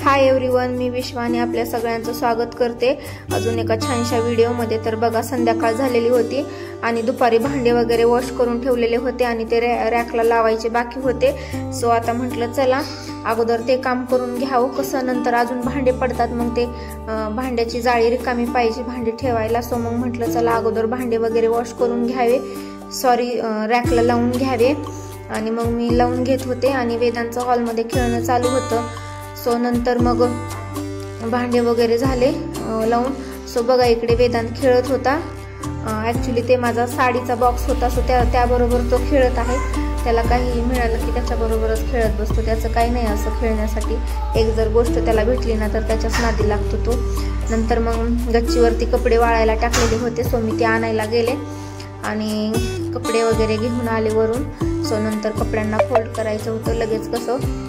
Hi everyone, मी विश्वानी आपल्या सगळ्यांचं स्वागत करते अजून एका छानशा व्हिडिओमध्ये। तर बघा, संध्याकाळ झालेली होती आणि दुपारी भांडे वगैरे वॉश करून ठेवलेले होते आणि ते रॅकला लावायचे बाकी होते। सो आता म्हटलं चला अगोदर ते काम करून घ्यावं, कसं नंतर अजून भांडे पडतात, मग ते भांड्याची जाळी रिकामी पाहिजे भांडे ठेवायला। सो मग म्हटलं चला अगोदर भांडे वगैरे वॉश करून घ्यावे, रॅकला लावून घ्यावे। आणि मग मी लावून घेत होते आणि वेदांचं हॉलमध्ये खेळणं चालू होतं। सो नंतर मग भांडे वगैरे झाले लावून। सो बघा, इकडे वेदांत खेळत होता। ॲक्च्युली ते माझा साडीचा बॉक्स होता, सो त्याबरोबर तो खेळत आहे। त्याला काही मिळालं की त्याच्याबरोबरच खेळत बसतो, त्याचं काही नाही असं खेळण्यासाठी। एक जर गोष्ट त्याला भेटली ना तर त्याच्याच नादी लागतो तो। नंतर मग गच्चीवरती कपडे वाळायला टाकलेले होते, सो मी ते आणायला गेले आणि कपडे वगैरे घेऊन आले वरून। सो नंतर कपड्यांना फोल्ड करायचं होतं, लगेच कसं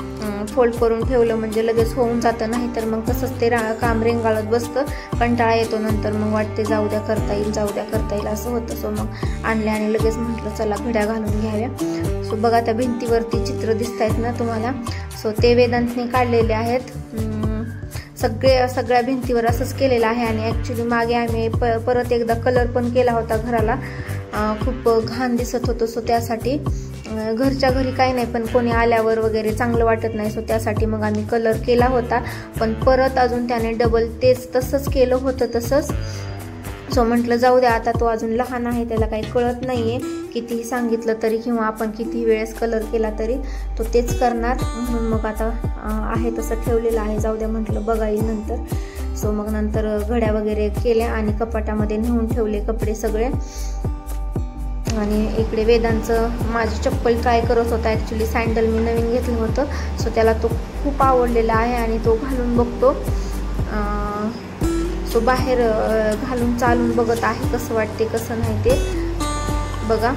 फोल्ड करून ठेवलं म्हणजे लगेच होऊन जातं, नाही तर मग तसंच ते काम रेंगाळत बसतं, कंटाळा येतो। नंतर मग वाटते जाऊ द्या करता येईल असं होतं। सो मग आणले आणि लगेच म्हटलं चला घड्या घालून घ्याव्या। सो बघा, त्या भिंतीवरती चित्र दिसत आहेत ना तुम्हाला, सो ते वेदांतने काढलेले आहेत। सगळ्या भिंतीवर असंच केलेलं आहे। आणि ॲक्च्युली मागे आम्ही परत एकदा कलर पण केला होता घराला, खूप घाण दिसत होतं। सो त्यासाठी घरच्या घरी काही नाही, पण कोणी आल्यावर वगैरे चांगलं वाटत नाही, सो त्यासाठी मग आम्ही कलर केला होता। पण परत अजून त्याने डबल तेच तसंच केलं होतं तसंच। सो म्हटलं जाऊ द्या, आता तो अजून लहान आहे, त्याला काही कळत नाहीये, कितीही सांगितलं तरी किंवा आपण किती वेळेस कलर केला तरी तो तेच करणार, म्हणून मग आता आहे तसं ठेवलेलं आहे, जाऊ द्या म्हटलं बघा येईल नंतर। सो मग नंतर घड्या वगैरे केल्या आणि कपाटामध्ये नेऊन ठेवले कपडे सगळे। आणि इकडे वेदांचं माझी चप्पल ट्राय करत होता। ॲक्च्युली सँडल मी नवीन घेतलं होतं, सो त्याला तो खूप आवडलेला आहे आणि तो घालून बघतो। सो बाहेर घालून चालून बघत आहे कसं वाटते कसं नाही ते बघा।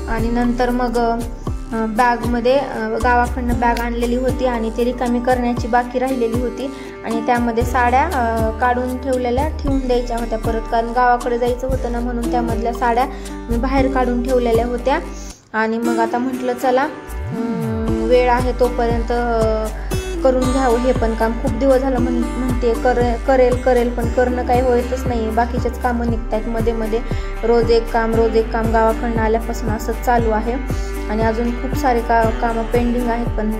आणि नंतर मग बॅगमध्ये गावाकडनं बॅग आणलेली होती आणि ती रिकामी करण्याची बाकी राहिलेली होती आणि त्यामध्ये साड्या काढून ठेवलेल्या ठेवून द्यायच्या होत्या परत, कारण गावाकडे जायचं होतं ना, म्हणून त्यामधल्या साड्या मी बाहेर काढून ठेवलेल्या होत्या। आणि मग आता म्हटलं चला वेळ आहे तोपर्यंत करून घ्यावं हे पण काम। खूप दिवस झालं म्हणते करेल पण करणं काही होतच नाही, बाकीचेच कामं निघतात मध्ये रोज एक काम गावाकडनं आल्यापासून असंच चालू आहे। आणि अजून खूप सारे कामं पेंडिंग आहेत, पण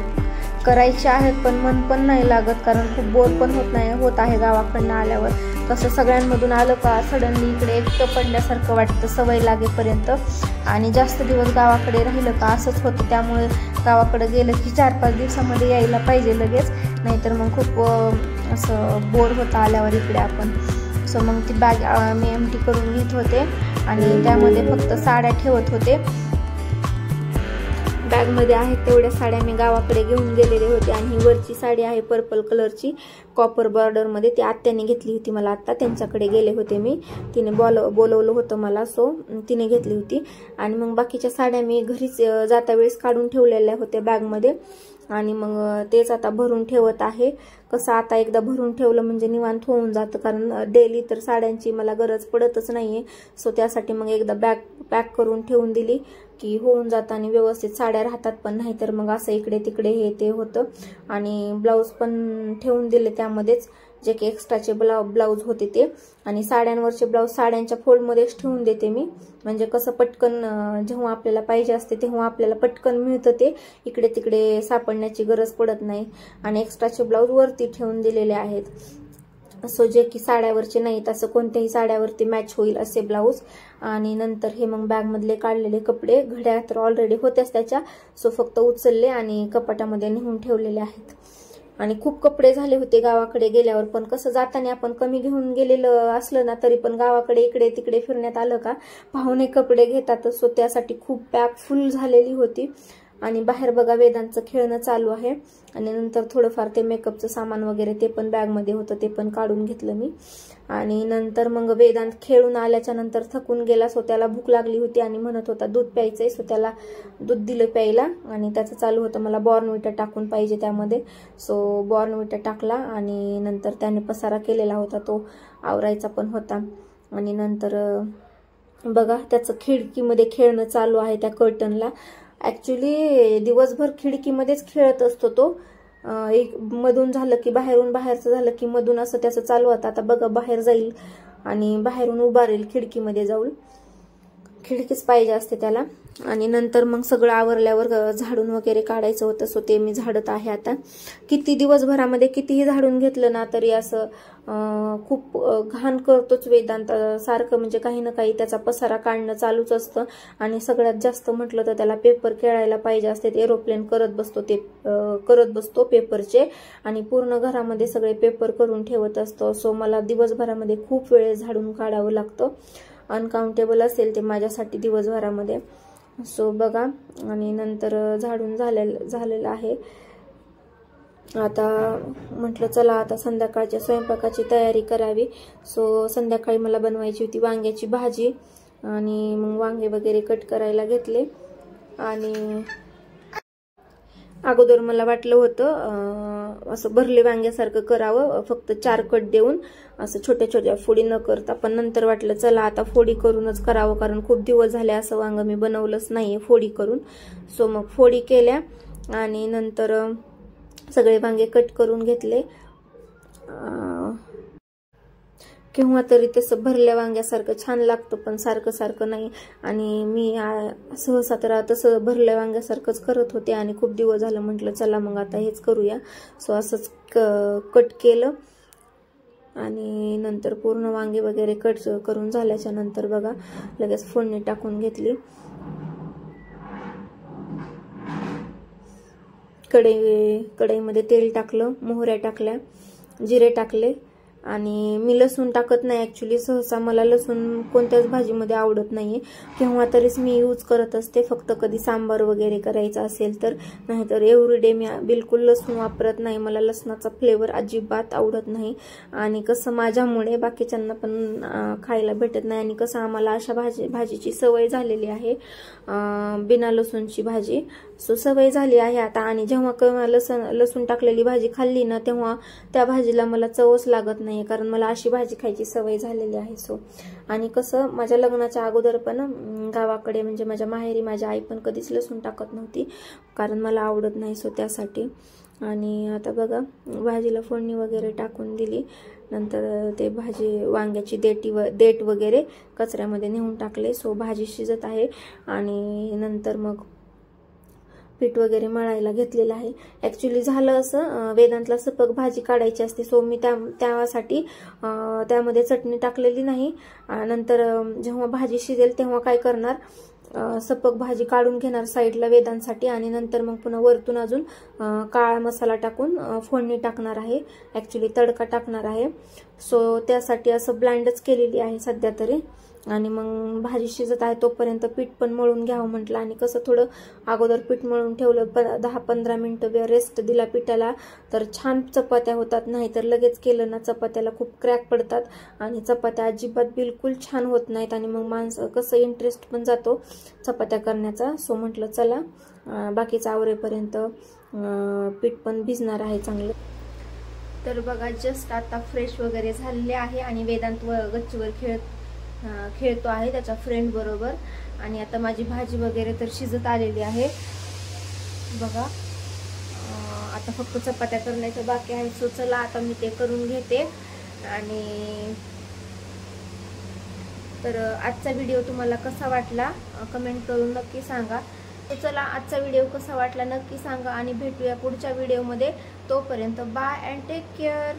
करायचे आहेत, पण मन पण नाही लागत, कारण खूप बोर पण होत आहे गावाकडनं आल्यावर। कसं सगळ्यांमधून आलं का सडनली इकडे एकटं पडल्यासारखं वाटतं सवय लागेपर्यंत, आणि जास्त दिवस गावाकडे राहिलं का असंच होतं। त्यामुळे गावाकडे गेलं की 4-5 दिवसामध्ये यायला पाहिजे लगेच, नाहीतर मग खूप असं बोर होतं आल्यावर इकडे आपण। सो मग ती बॅग मी एम्प्टी करून घेत होते आणि त्यामध्ये फक्त साड्या ठेवत होते। बॅगमध्ये आहेत तेवढ्या साड्या मी गावाकडे घेऊन गेलेले होते। आणि ही वरची साडी आहे पर्पल कलरची कॉपर बॉर्डरमध्ये, ती आत्याने घेतली होती मला, आत्ता त्यांच्याकडे गेले होते मी, तिने बोलवलं होतं मला, सो तिने घेतली होती। आणि मग बाकीच्या साड्या मी घरीच जाता वेळेस काढून ठेवलेल्या होत्या बॅगमध्ये, आणि मग तेच आता भरून ठेवत आहे। कसं आता एकदा भरून ठेवलं म्हणजे निवांत होऊन जातं, कारण डेली तर साड्यांची मला गरज पडतच नाहीये। सो त्यासाठी मग एकदा बॅग पॅक करून ठेवून दिली की होऊन जातं आणि व्यवस्थित साड्या राहतात पण, नाही तर मग असं इकडे तिकडे हे ते होतं। आणि ब्लाऊज पण ठेवून दिले त्यामध्येच, जे की एक्स्ट्राचे ब्लाऊज होते ते, आणि साड्यांवरचे ब्लाऊज साड्यांच्या फोल्डमध्येच ठेवून देते मी, म्हणजे कसं पटकन जेव्हा आपल्याला पाहिजे असते तेव्हा आपल्याला पटकन मिळतं, ते इकडे तिकडे सापडण्याची गरज पडत नाही। आणि एक्स्ट्राचे ब्लाऊज वरती ठेवून दिलेले आहेत, सो जे की साड्यावरचे नाहीत, असं कोणत्याही साड्यावरती मॅच होईल असे ब्लाऊज। आणि नंतर हे मग बॅगमधले काढलेले कपडे, घड्या तर ऑलरेडी होत्याच त्याच्या, सो फक्त उचलले आणि कपाटामध्ये नेऊन ठेवलेले आहेत। आणि खूप कपडे झाले होते गावाकडे गेल्यावर, पण कसं जाताना आपण कमी घेऊन गेलेलं असलं ना तरी पण गावाकडे इकडे तिकडे फिरण्यात आलं का पाहुणे कपडे घेतात, सो त्यासाठी खूप बॅग फुल झालेली होती। आणि बाहेर बघा वेदांचं खेळणं चालू आहे। आणि नंतर थोडंफार ते मेकअपचं सामान वगैरे ते पण बॅगमध्ये होतं, ते पण काढून घेतलं मी। आणि नंतर मग वेदांत खेळून आल्याच्या नंतर थकून गेला, सो त्याला भूक लागली होती आणि म्हणत होता दूध प्यायचंय, सो त्याला दूध दिलं प्यायला। आणि त्याचं चालू होतं मला बॉर्नविटा टाकून पाहिजे त्यामध्ये, सो बॉर्नविटा टाकला। आणि नंतर त्याने पसारा केलेला होता तो आवरायचा पण होता। आणि नंतर बघा त्याचं खिडकीमध्ये खेळणं चालू आहे त्या कर्टनला, ऍक्च्युली दिवसभर खिडकीमध्येच खेळत असतो तो. एक मधून झालं की बाहेरचं झालं की मधून असं त्याचं चालू होतं. आता बघा बाहेर जाईल आणि बाहेरून उभा राहील खिडकीमध्ये जाऊन. खिडकीच पाहिजे असते त्याला. आणि नंतर मग सगळं आवरल्यावर झाडून वगैरे काढायचं होतं. सो ते मी झाडत आहे आता. किती दिवसभरामध्ये कितीही झाडून घेतलं ना तरी असं खूप घाण करतोच वेदांत सारखं. म्हणजे काही ना काही त्याचा पसारा काढणं चालूच असतं. आणि सगळ्यात जास्त म्हटलं तर त्याला पेपर खेळायला पाहिजे असते. एरोप्लेन करत बसतो पेपरचे. आणि पूर्ण घरामध्ये सगळे पेपर करून ठेवत असतो. सो मला दिवसभरामध्ये खूप वेळ झाडून काढावं लागतं. अनकाउंटेबल असेल ते माझ्यासाठी दिवसभरामध्ये. सो बघा. आणि नंतर झाडून झालेलं आहे. आता म्हटलं चला आता संध्याकाळच्या स्वयंपाकाची तयारी करावी. सो संध्याकाळी मला बनवायची होती वांग्याची भाजी. आणि मग वांगे वगैरे कट करायला घेतले. आणि अगोदर मला वाटलं होतं असं भरले वांग्यासारखं करावं, फक्त 4 कट देऊन असं छोट्या छोट्या फोडी न करता. पण नंतर वाटलं चला आता फोडी करूनच करावं, कारण खूप दिवस झाले असं वांग मी बनवलंच नाहीये फोडी करून. सो मग फोडी केल्या आणि नंतर सगळे वांगे कट करून घेतले. केव्हा तरी तसं भरल्या वांग्यासारखं छान लागतं, पण सारखं सारखं नाही. आणि मी सहसा तर तसं भरल्या वांग्यासारखंच करत होते आणि खूप दिवस झालं. म्हटलं चला मग आता हेच करूया. सो असंच कट केलं आणि नंतर पूर्ण वांगे वगैरे कट करून झाल्याच्या नंतर बघा लगेच फोडणी टाकून घेतली. कढईमध्ये तेल टाकलं, मोहऱ्या टाकल्या, जिरे टाकले. आणि मी लसूण टाकत नाही ऍक्च्युली. सहसा मला लसूण कोणत्याच भाजीमध्ये आवडत नाहीये. केव्हा तरीच मी यूज करत असते, फक्त कधी सांबार वगैरे करायचा असेल तर. नाहीतर एव्हरीडे मी बिलकुल लसूण वापरत नाही. मला लसणाचा फ्लेवर अजिबात आवडत नाही. आणि कसं माझ्यामुळे बाकीच्यांना पण खायला भेटत नाही. आणि कसं आम्हाला अशा भाजीची सवय झालेली आहे, बिना लसूणची भाजी. सो सवय झाली आहे आता. आणि जेव्हा केव्हा लसूण टाकलेली भाजी खाल्ली ना तेव्हा त्या भाजीला मला चवच लागत नाही, कारण मला अशी भाजी खायची सवय झालेली आहे. सो आणि कसं माझ्या लग्नाच्या अगोदर पण गावाकडे म्हणजे माझ्या माहेरी माझी आई पण कधीच लसूण टाकत नव्हती, कारण मला आवडत नाही. सो त्यासाठी. आणि आता बघा भाजीला फोडणी वगैरे टाकून दिली. नंतर ते भाजी वांग्याची देठ वगैरे कचऱ्यामध्ये नेऊन टाकले. सो भाजी शिजत आहे. आणि नंतर मग पीठ वगैरे मळायला घेतलेलं आहे. ऍक्च्युली झालं असं, वेदांतला सपक भाजी काढायची असते. सो मी त्यासाठी त्यामध्ये चटणी टाकलेली नाही. नंतर जेव्हा भाजी शिजेल तेव्हा काय करणार, सपक भाजी काढून घेणार साईडला वेदांसाठी. आणि नंतर मग पुन्हा वरतून अजून काळा मसाला टाकून फोडणी टाकणार आहे. ऍक्च्युली तडका टाकणार आहे. सो त्यासाठी असं ब्लाइंडच केलेली आहे सध्या तरी. आणि मग भाजी शिजत आहे तोपर्यंत पीठ पण मळून घ्यावं म्हटलं. आणि कसं थोडं अगोदर पीठ मळून ठेवलं, 10-15 मिनिटं रेस्ट दिला पिठाला, तर छान चपात्या होतात. नाही तर लगेच केलं ना चपात्याला खूप क्रॅक पडतात आणि चपात्या अजिबात बिलकुल छान होत नाहीत. आणि मग माणसं कसं इंटरेस्ट पण जातो चपात्या करण्याचा. सो म्हटलं चला बाकीचं आवरेपर्यंत पीठ पण भिजणार आहे चांगलं. तर बघा जस्ट आता फ्रेश वगैरे झालेले आहे आणि वेदांत गच्चीवर खेळतो आहे त्याच्या फ्रेंड बरोबर. आणि आता माझी भाजी वगैरे तर शिजत आलेली आहे बघा. आता फक्त चपात्या करण्याचं बाकी आहे. सो चला आता मी ते करून घेते. आणि तर आजचा व्हिडिओ तुम्हाला कसा वाटला कमेंट करून नक्की सांगा. तर चला आजचा व्हिडिओ कसा वाटला नक्की सांगा आणि भेटूया पुढच्या व्हिडिओमध्ये. तोपर्यंत बाय अँड टेक केअर.